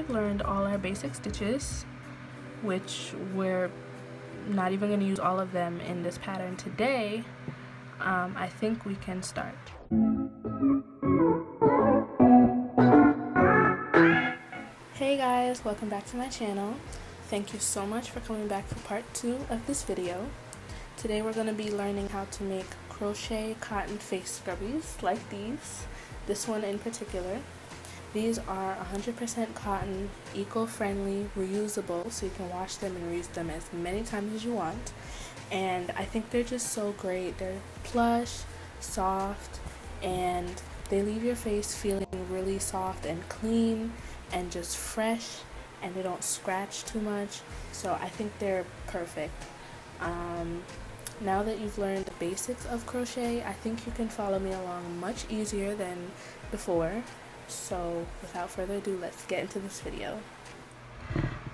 we've learned all our basic stitches, which we're not even going to use all of them in this pattern today, I think we can start. Hey guys, welcome back to my channel. Thank you so much for coming back for part 2 of this video. Today we're going to be learning how to make crochet cotton face scrubbies like these. This one in particular. These are 100% cotton, eco-friendly, reusable, so you can wash them and reuse them as many times as you want. And I think they're just so great. They're plush, soft, and they leave your face feeling really soft and clean and just fresh, and they don't scratch too much. So I think they're perfect. Now that you've learned the basics of crochet, I think you can follow me along much easier than before. So without further ado, let's get into this video.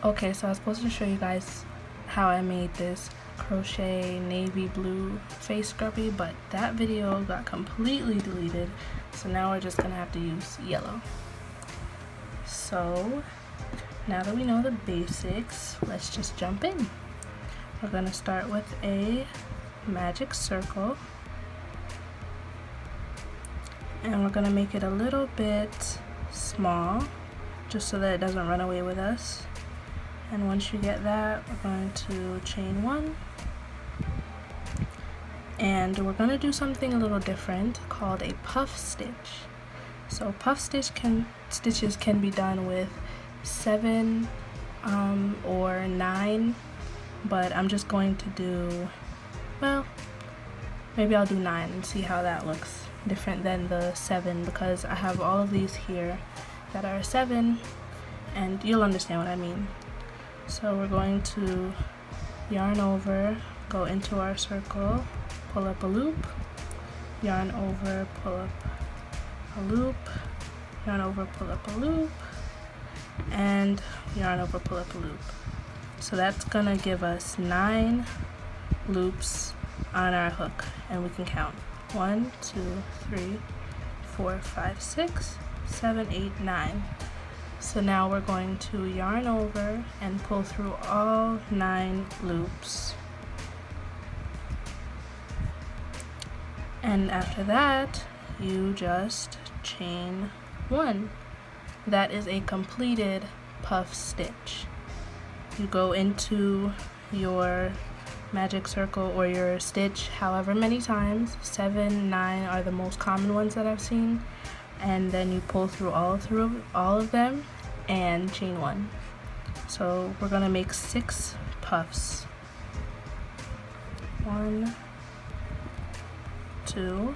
Okay, so I was supposed to show you guys how I made this crochet navy blue face scrubby, but that video got completely deleted, so now we're just gonna have to use yellow. So now that we know the basics, let's just jump in. We're gonna start with a magic circle, and we're gonna make it a little bit small just so that it doesn't run away with us. And once you get that, we're going to chain 1, and we're going to do something a little different called a puff stitch. So puff stitches can be done with 7 or 9, but I'm just going to do, well, maybe I'll do 9 and see how that looks different than the 7, because I have all of these here that are 7, and you'll understand what I mean. So we're going to yarn over, go into our circle, pull up a loop, yarn over, pull up a loop, yarn over, pull up a loop, and yarn over, pull up a loop. So that's gonna give us 9 loops on our hook, and we can count 1, 2, 3, 4, 5, 6, 7, 8, 9. So now we're going to yarn over and pull through all 9 loops. And after that, you just chain 1. That is a completed puff stitch. You go into your magic circle or your stitch however many times. 7, 9 are the most common ones that I've seen, and then you pull through all of them and chain 1. So we're gonna make 6 puffs. 1, 2,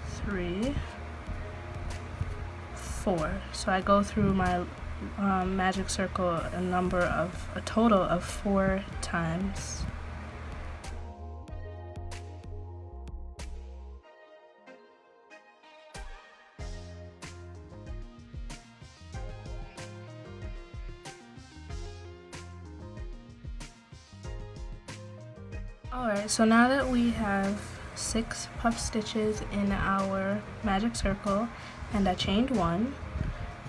3, 4. So I go through my magic circle a total of 4 times. Alright, so now that we have 6 puff stitches in our magic circle and I chained 1,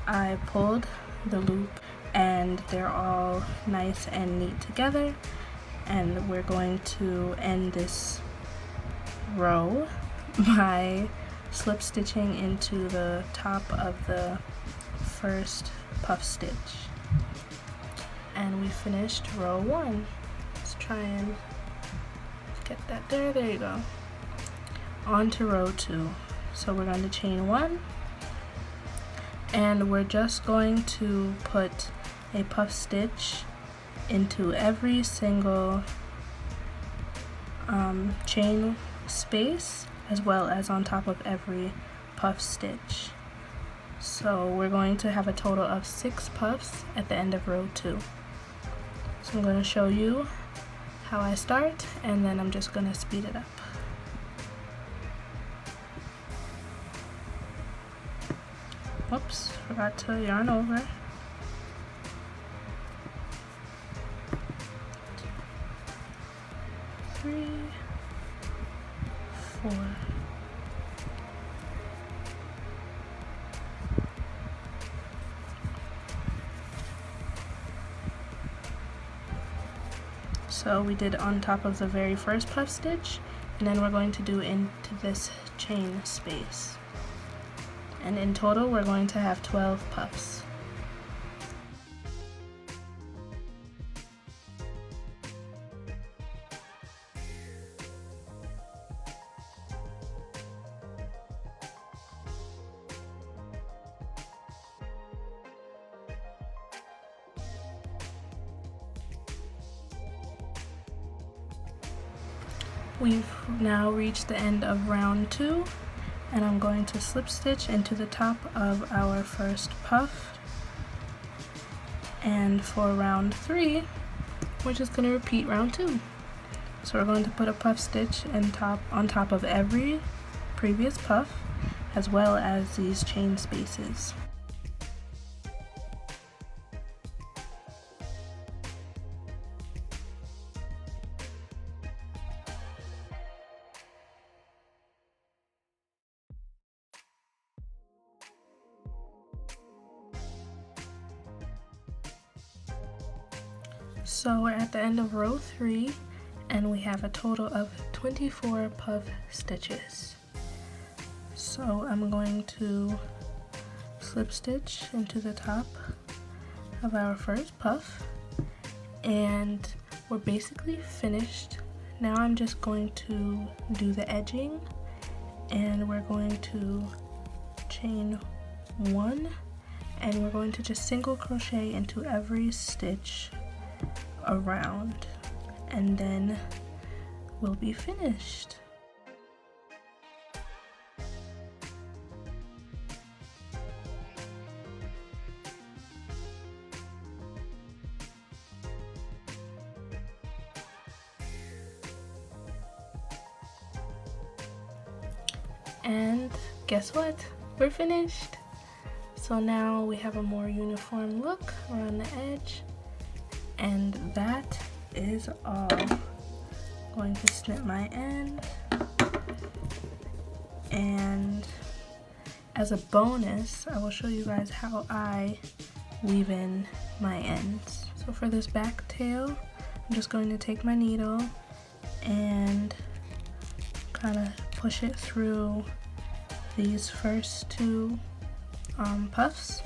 I pulled the loop and they're all nice and neat together, and we're going to end this row by slip stitching into the top of the first puff stitch, and we finished row 1. Let's try and get that there you go. On to row 2. So we're going to chain 1, and we're just going to put a puff stitch into every single chain space, as well as on top of every puff stitch. So we're going to have a total of 6 puffs at the end of row 2. So I'm going to show you how I start, and then I'm just going to speed it up. Oops, forgot to yarn over. 3, 4, 5, So we did on top of the very first puff stitch, and then we're going to do into this chain space. And in total we're going to have 12 puffs. We've now reached the end of round 2, and I'm going to slip stitch into the top of our first puff. And for round 3, we're just going to repeat round 2. So we're going to put a puff stitch on top of every previous puff, as well as these chain spaces. So we're at the end of row 3, and we have a total of 24 puff stitches. So I'm going to slip stitch into the top of our first puff, and we're basically finished. Now I'm just going to do the edging, and we're going to chain 1, and we're going to just single crochet into every stitch around, and then we'll be finished. And guess what? We're finished. So now we have a more uniform look around the edge. And that is all. I'm going to snip my end. And as a bonus, I will show you guys how I weave in my ends. So for this back tail, I'm just going to take my needle and kind of push it through these first 2 puffs.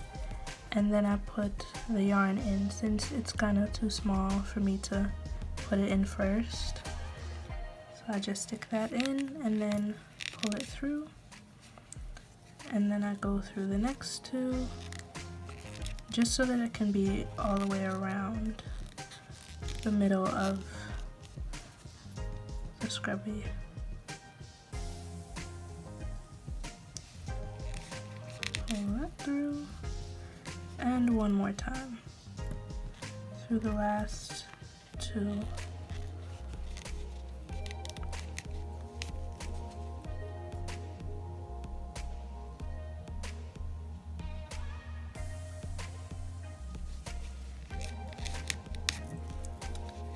And then I put the yarn in since it's kind of too small for me to put it in first. So I just stick that in and then pull it through. And then I go through the next 2 just so that it can be all the way around the middle of the scrubby. Pull that through. And one more time through the last 2.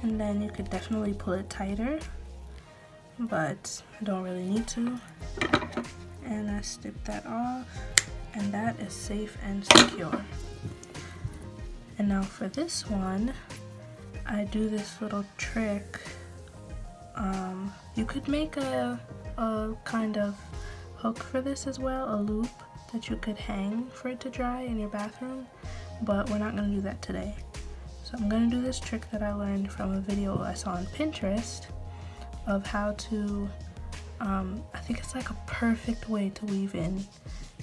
And then you could definitely pull it tighter, but I don't really need to. And I snip that off, and that is safe and secure. And now for this one, I do this little trick. You could make a kind of hook for this as well, a loop that you could hang for it to dry in your bathroom, but we're not going to do that today. So I'm going to do this trick that I learned from a video I saw on Pinterest of how to, I think it's like a perfect way to weave in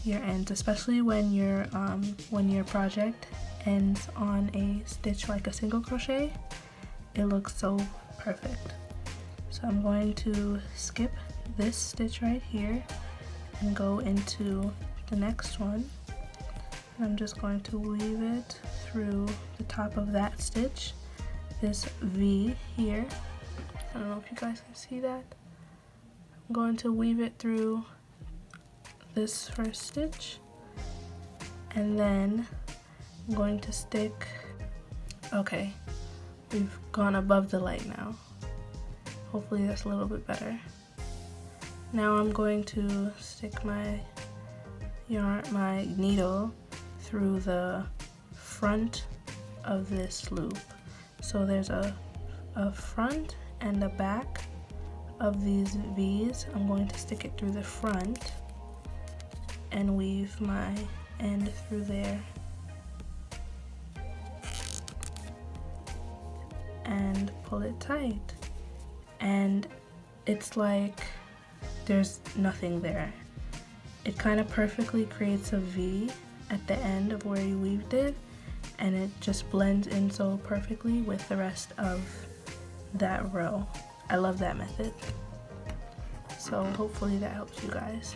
your ends, especially when your project ends on a stitch like a single crochet. It looks so perfect. So I'm going to skip this stitch right here and go into the next one, and I'm just going to weave it through the top of that stitch, this V here. I don't know if you guys can see that. I'm going to weave it through this first stitch, and then I'm going to stick, okay, we've gone above the light now. Hopefully that's a little bit better. Now I'm going to stick my needle through the front of this loop. So there's a of front and the back of these V's. I'm going to stick it through the front and weave my end through there and pull it tight, and it's like there's nothing there. It kind of perfectly creates a V at the end of where you weaved it, and it just blends in so perfectly with the rest of that row. I love that method. So hopefully that helps you guys.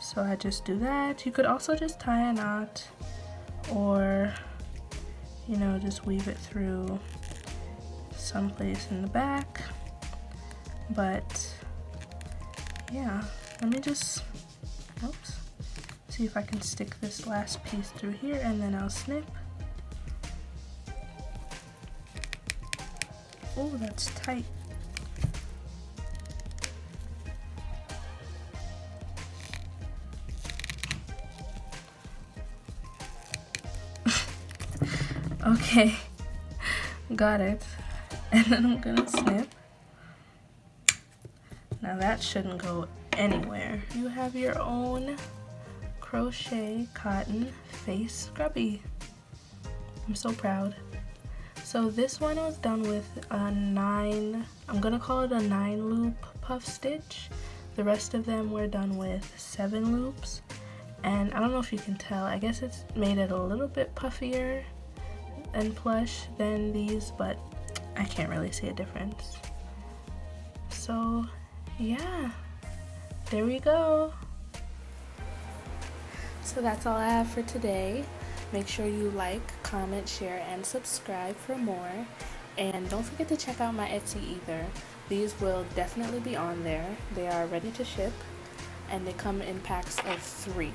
So I just do that. You could also just tie a knot, or you know, just weave it through someplace in the back. But yeah, let me just, oops, see if I can stick this last piece through here, and then I'll snip. Oh, that's tight. Okay, got it. And then I'm gonna snip. Now that shouldn't go anywhere. You have your own crochet cotton face scrubby. I'm so proud. So this one was done with a 9, I'm gonna call it a 9 loop puff stitch. The rest of them were done with 7 loops. And I don't know if you can tell, I guess it's made it a little bit puffier and plush than these, but I can't really see a difference. So yeah, there we go. So that's all I have for today. Make sure you like, comment, share, and subscribe for more. And don't forget to check out my Etsy either. These will definitely be on there. They are ready to ship, and they come in packs of 3.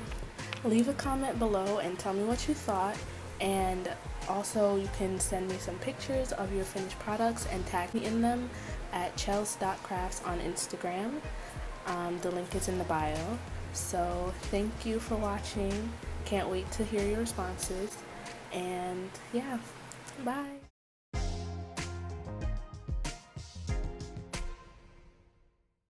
Leave a comment below and tell me what you thought. And also, you can send me some pictures of your finished products and tag me in them at chels.crafts on Instagram. The link is in the bio. So thank you for watching. Can't wait to hear your responses. And yeah, bye.